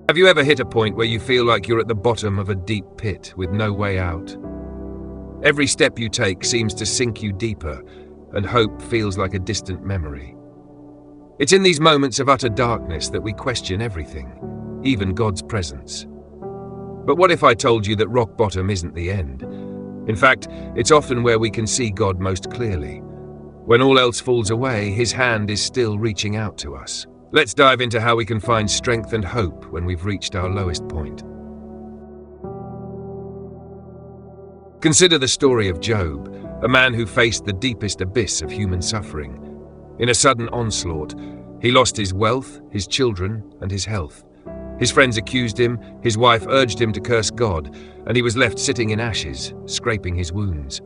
Have you ever hit a point where you feel like you're at the bottom of a deep pit with no way out? Every step you take seems to sink you deeper, and hope feels like a distant memory. It's in these moments of utter darkness that we question everything, even God's presence. But what if I told you that rock bottom isn't the end? In fact, it's often where we can see God most clearly. When all else falls away, His hand is still reaching out to us. Let's dive into how we can find strength and hope when we've reached our lowest point. Consider the story of Job, a man who faced the deepest abyss of human suffering. In a sudden onslaught, he lost his wealth, his children, and his health. His friends accused him, his wife urged him to curse God, and he was left sitting in ashes, scraping his wounds.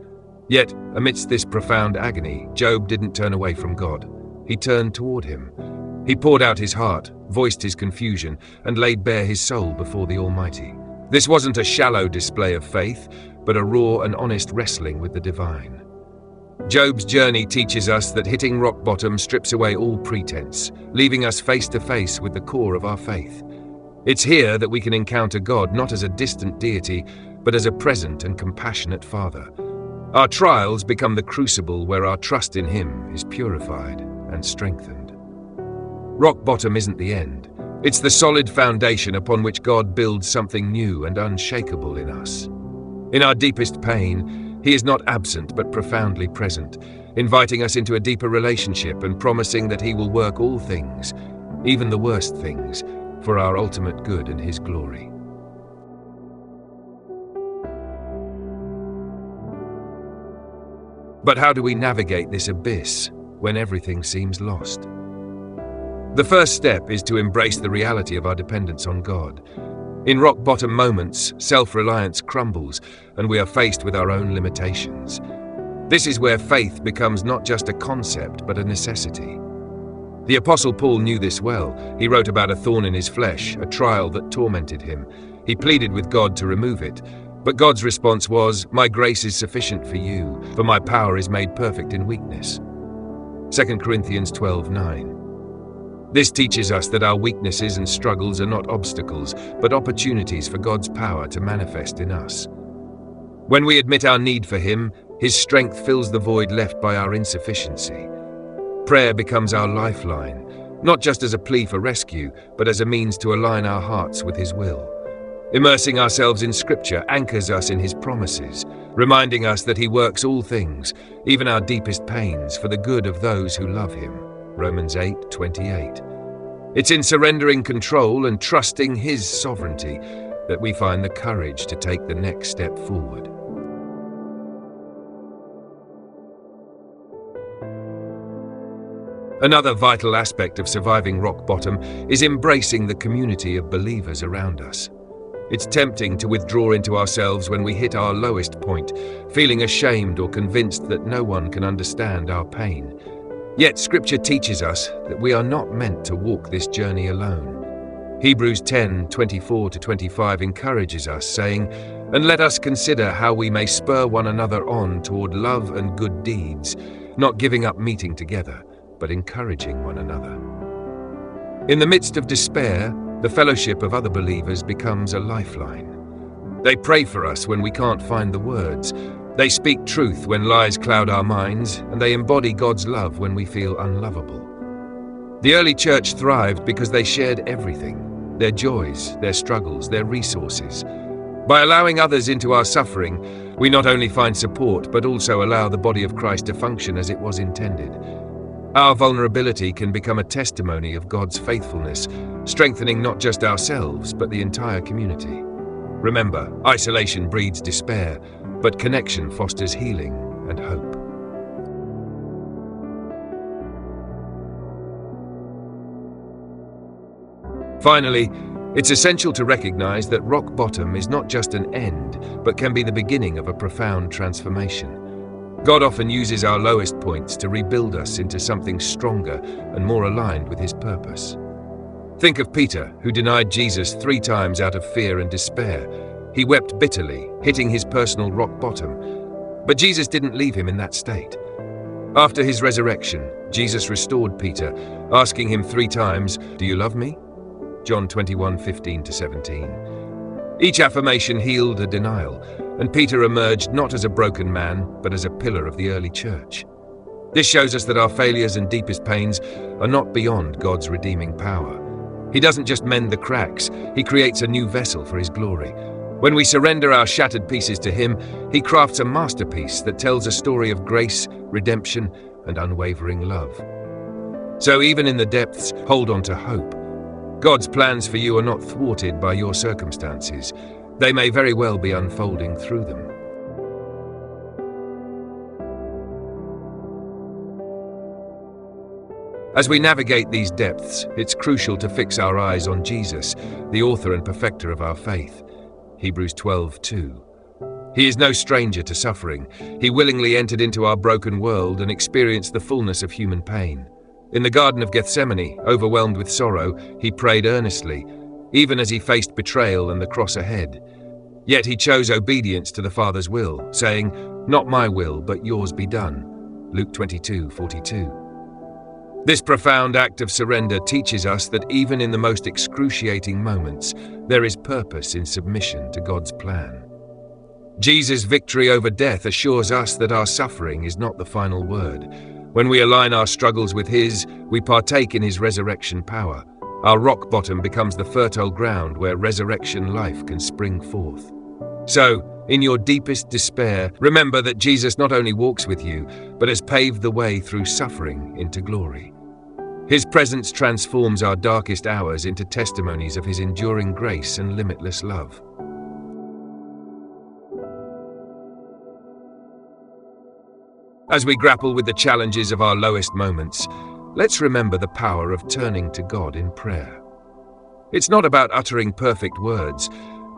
Yet, amidst this profound agony, Job didn't turn away from God. He turned toward Him. He poured out his heart, voiced his confusion, and laid bare his soul before the Almighty. This wasn't a shallow display of faith, but a raw and honest wrestling with the divine. Job's journey teaches us that hitting rock bottom strips away all pretense, leaving us face to face with the core of our faith. It's here that we can encounter God not as a distant deity, but as a present and compassionate Father. Our trials become the crucible where our trust in Him is purified and strengthened. Rock bottom isn't the end. It's the solid foundation upon which God builds something new and unshakable in us. In our deepest pain, He is not absent but profoundly present, inviting us into a deeper relationship and promising that He will work all things, even the worst things, for our ultimate good and His glory. But how do we navigate this abyss when everything seems lost? The first step is to embrace the reality of our dependence on God. In rock-bottom moments, self-reliance crumbles, and we are faced with our own limitations. This is where faith becomes not just a concept, but a necessity. The Apostle Paul knew this well. He wrote about a thorn in his flesh, a trial that tormented him. He pleaded with God to remove it, but God's response was, "My grace is sufficient for you, for my power is made perfect in weakness." 2 Corinthians 12:9. This teaches us that our weaknesses and struggles are not obstacles, but opportunities for God's power to manifest in us. When we admit our need for Him, His strength fills the void left by our insufficiency. Prayer becomes our lifeline, not just as a plea for rescue, but as a means to align our hearts with His will. Immersing ourselves in Scripture anchors us in His promises, reminding us that He works all things, even our deepest pains, for the good of those who love Him. Romans 8:28. It's in surrendering control and trusting His sovereignty that we find the courage to take the next step forward. Another vital aspect of surviving rock bottom is embracing the community of believers around us. It's tempting to withdraw into ourselves when we hit our lowest point, feeling ashamed or convinced that no one can understand our pain. Yet Scripture teaches us that we are not meant to walk this journey alone. Hebrews 10:24-25 encourages us, saying, "And let us consider how we may spur one another on toward love and good deeds, not giving up meeting together, but encouraging one another." In the midst of despair, the fellowship of other believers becomes a lifeline. They pray for us when we can't find the words. They speak truth when lies cloud our minds, and they embody God's love when we feel unlovable. The early church thrived because they shared everything: their joys, their struggles, their resources. By allowing others into our suffering, we not only find support, but also allow the body of Christ to function as it was intended. Our vulnerability can become a testimony of God's faithfulness, strengthening not just ourselves, but the entire community. Remember, isolation breeds despair, but connection fosters healing and hope. Finally, it's essential to recognize that rock bottom is not just an end, but can be the beginning of a profound transformation. God often uses our lowest points to rebuild us into something stronger and more aligned with His purpose. Think of Peter, who denied Jesus 3 times out of fear and despair. He wept bitterly, hitting his personal rock bottom. But Jesus didn't leave him in that state. After His resurrection, Jesus restored Peter, asking him 3 times, "Do you love me?" John 21:15-17. Each affirmation healed a denial, and Peter emerged not as a broken man, but as a pillar of the early church. This shows us that our failures and deepest pains are not beyond God's redeeming power. He doesn't just mend the cracks, He creates a new vessel for His glory. When we surrender our shattered pieces to Him, He crafts a masterpiece that tells a story of grace, redemption, and unwavering love. So even in the depths, hold on to hope. God's plans for you are not thwarted by your circumstances. They may very well be unfolding through them. As we navigate these depths, it's crucial to fix our eyes on Jesus, the author and perfecter of our faith. Hebrews 12:2. He is no stranger to suffering. He willingly entered into our broken world and experienced the fullness of human pain. In the Garden of Gethsemane, overwhelmed with sorrow, He prayed earnestly, even as He faced betrayal and the cross ahead. Yet He chose obedience to the Father's will, saying, "Not my will, but yours be done." Luke 22:42. This profound act of surrender teaches us that even in the most excruciating moments, there is purpose in submission to God's plan. Jesus' victory over death assures us that our suffering is not the final word. When we align our struggles with His, we partake in His resurrection power. Our rock bottom becomes the fertile ground where resurrection life can spring forth. So, in your deepest despair, remember that Jesus not only walks with you, but has paved the way through suffering into glory. His presence transforms our darkest hours into testimonies of His enduring grace and limitless love. As we grapple with the challenges of our lowest moments, let's remember the power of turning to God in prayer. It's not about uttering perfect words,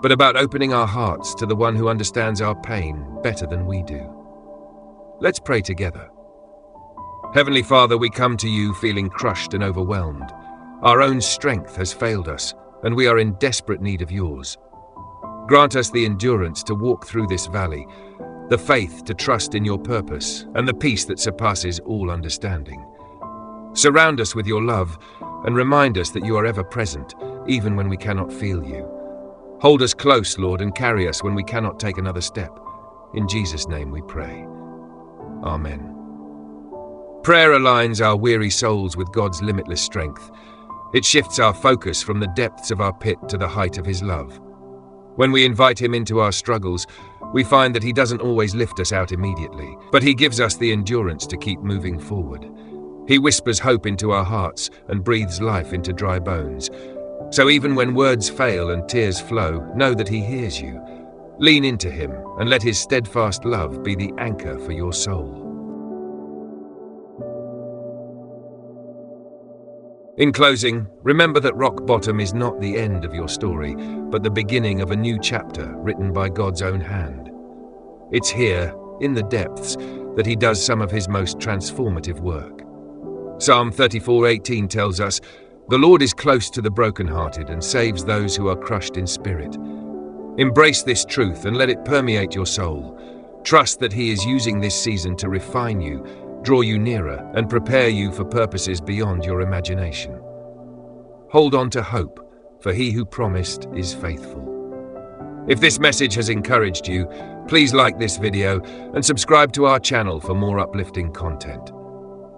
but about opening our hearts to the one who understands our pain better than we do. Let's pray together. Heavenly Father, we come to You feeling crushed and overwhelmed. Our own strength has failed us, and we are in desperate need of Yours. Grant us the endurance to walk through this valley, the faith to trust in Your purpose, and the peace that surpasses all understanding. Surround us with Your love, and remind us that You are ever present, even when we cannot feel You. Hold us close, Lord, and carry us when we cannot take another step. In Jesus' name we pray. Amen. Prayer aligns our weary souls with God's limitless strength. It shifts our focus from the depths of our pit to the height of His love. When we invite Him into our struggles, we find that He doesn't always lift us out immediately, but He gives us the endurance to keep moving forward. He whispers hope into our hearts and breathes life into dry bones. So even when words fail and tears flow, know that He hears you. Lean into Him and let His steadfast love be the anchor for your soul. In closing, remember that rock bottom is not the end of your story, but the beginning of a new chapter written by God's own hand. It's here, in the depths, that He does some of His most transformative work. Psalm 34:18 tells us, "The Lord is close to the brokenhearted and saves those who are crushed in spirit." Embrace this truth and let it permeate your soul. Trust that He is using this season to refine you, draw you nearer, and prepare you for purposes beyond your imagination. Hold on to hope, for He who promised is faithful. If this message has encouraged you, please like this video and subscribe to our channel for more uplifting content.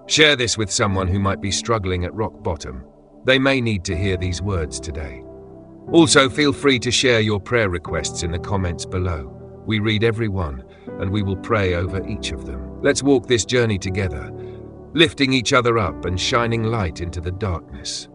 Share this with someone who might be struggling at rock bottom. They may need to hear these words today. Also, feel free to share your prayer requests in the comments below. We read every one, and we will pray over each of them. Let's walk this journey together, lifting each other up and shining light into the darkness.